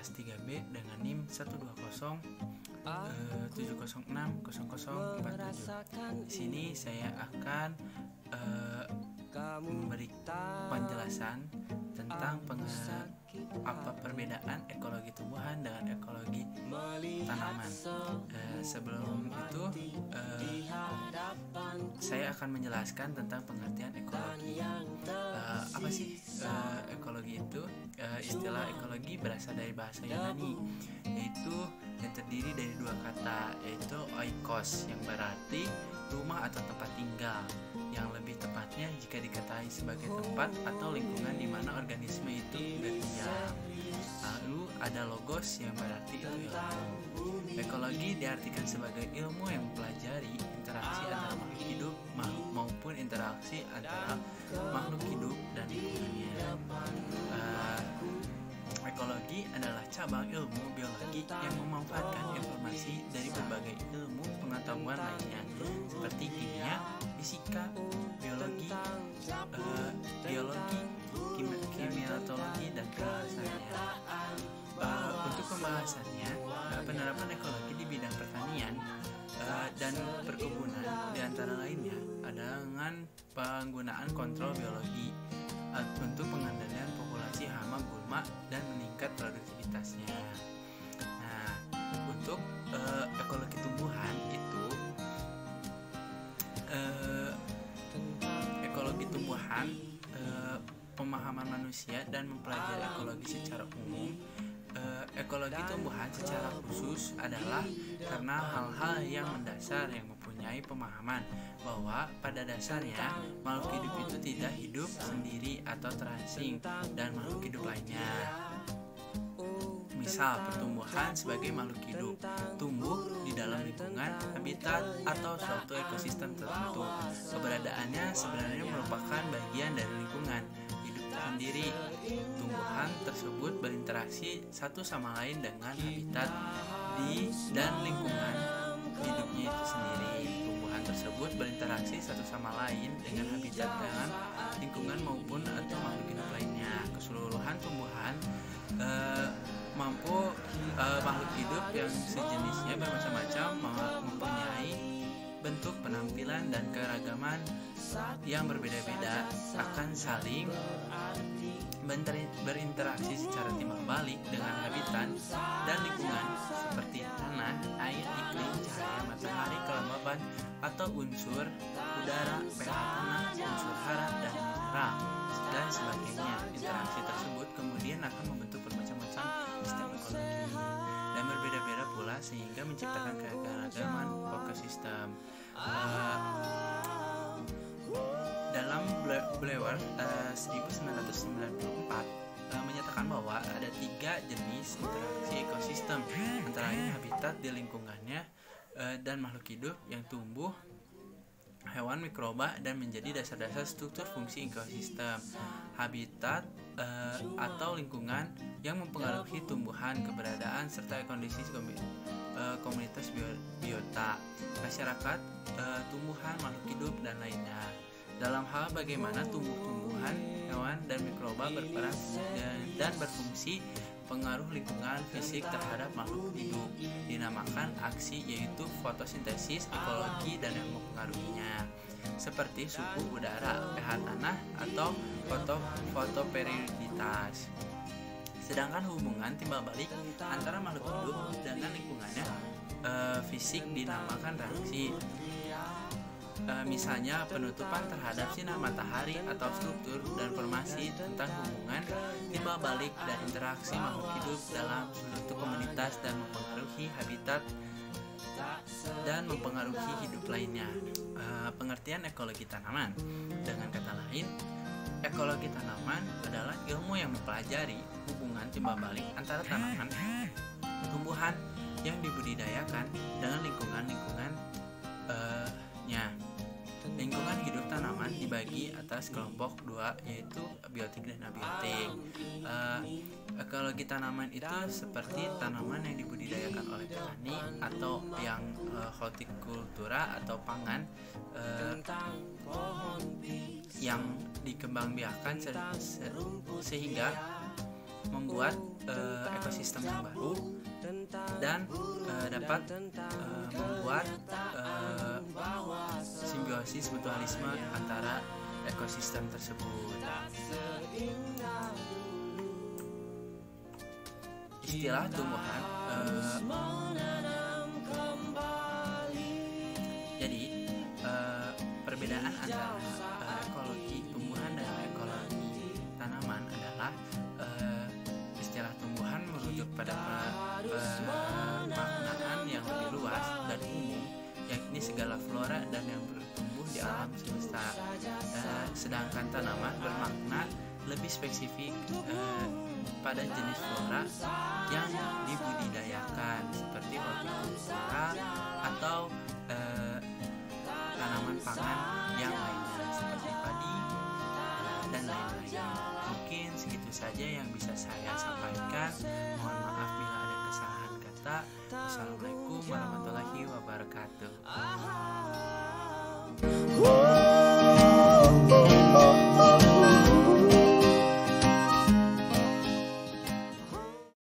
kelas 3B dengan NIM 120706047. Di sini saya akan memberi penjelasan tentang apa perbedaan ekologi tumbuhan dengan ekologi tanaman. Sebelum itu saya akan menjelaskan tentang pengertian ekologi. Apa sih ekologi itu? Istilah ekologi berasal dari bahasa Yunani, yaitu yang terdiri dari dua kata, yaitu oikos yang berarti rumah atau tempat tinggal, yang lebih tepatnya jika diketahui sebagai tempat atau lingkungan di mana organisme itu berdiam. Lalu ada logos yang berarti ilmu. Ekologi diartikan sebagai ilmu yang mempelajari interaksi antara makhluk hidup maupun interaksi antara makhluk hidup dan lingkungannya. Ekologi adalah cabang ilmu biologi yang memanfaatkan informasi dari berbagai ilmu pengetahuan lainnya seperti kimia, fisika, biologi, kimiatologi, dan pembahasannya. Untuk pembahasannya, penerapan ekologi di bidang pertanian dan perkebunan diantara lainnya ada dengan penggunaan kontrol biologi untuk pengendalian populasi hama gulma dan meningkat produktivitasnya. Nah, untuk ekologi tumbuhan itu pemahaman manusia dan mempelajari ekologi secara umum. Ekologi tumbuhan secara khusus adalah karena hal-hal yang mendasar yang mempunyai pemahaman bahwa pada dasarnya makhluk hidup itu tidak hidup sendiri atau terasing dan makhluk hidup lainnya. Misal, pertumbuhan sebagai makhluk hidup tumbuh di dalam lingkungan, habitat, atau suatu ekosistem tertentu. Keberadaannya sebenarnya merupakan bagian dari lingkungan hidup sendiri. Tumbuhan tersebut berinteraksi satu sama lain dengan habitat dan lingkungan hidupnya itu sendiri. Tumbuhan tersebut berinteraksi satu sama lain dengan habitat dengan lingkungan maupun atau makhluk hidup lainnya. Keseluruhan tumbuhan makhluk hidup yang sejenisnya bermacam-macam mempunyai bentuk, penampilan, dan keragaman yang berbeda-beda akan saling berinteraksi secara timbal balik dengan habitat dan lingkungan seperti tanah, air, iklim, cahaya matahari, kelembaban atau unsur udara, pH tanah, unsur hara dan mineral dan sebagainya. Interaksi tersebut kemudian akan membentuk bermacam-macam sistem ekologi dan berbeda-beda pula sehingga menciptakan keragaman ekosistem. Dalam Bleuler 1994 menyatakan bahwa ada 3 jenis interaksi ekosistem, antara lain habitat di lingkungannya dan makhluk hidup yang tumbuh, hewan, mikroba, dan menjadi dasar-dasar struktur fungsi ekosistem. Habitat atau lingkungan yang mempengaruhi tumbuhan, keberadaan, serta kondisi komunitas biota, masyarakat, tumbuhan, makhluk hidup, dan lainnya. Dalam hal bagaimana tumbuh-tumbuhan, hewan, dan mikroba berperan dan berfungsi, pengaruh lingkungan fisik terhadap makhluk hidup dinamakan aksi, yaitu fotosintesis ekologi dan yang mempengaruhinya, seperti suhu udara, pH tanah, atau fotoperioditas. Sedangkan hubungan timbal balik antara makhluk hidup dengan lingkungannya fisik dinamakan reaksi. Misalnya penutupan terhadap sinar matahari atau struktur dan informasi tentang hubungan timbal balik dan interaksi makhluk hidup dalam suatu komunitas dan mempengaruhi habitat dan mempengaruhi hidup lainnya. Pengertian ekologi tanaman, dengan kata lain, ekologi tanaman adalah ilmu yang mempelajari hubungan timbal balik antara tanaman, tumbuhan yang dibudidayakan dengan lingkungannya. Lingkungan hidup tanaman dibagi atas kelompok 2, yaitu biotik dan abiotik. Ekologi tanaman itu seperti tanaman yang dibudidayakan oleh petani atau yang hortikultura atau pangan yang dikembangbiakan sehingga membuat ekosistem yang baru dan dapat membuat simbiosis mutualisme antara ekosistem tersebut. Istilah tumbuhan jadi perbedaan antara ekologi tumbuhan dan ekologi tanaman adalah istilah tumbuhan merujuk pada pemaknaan yang lebih luas dan umum, yakni segala flora dan yang bertumbuh di alam semesta. Sedangkan tanaman bermakna lebih spesifik pada jenis flora yang dibudidayakan seperti hortikultura atau tanaman pangan yang lainnya seperti padi dan lain-lain. Mungkin segitu saja yang bisa saya sampaikan. Mohon maaf bila ada kesalahan kata. Wassalamualaikum warahmatullahi wabarakatuh.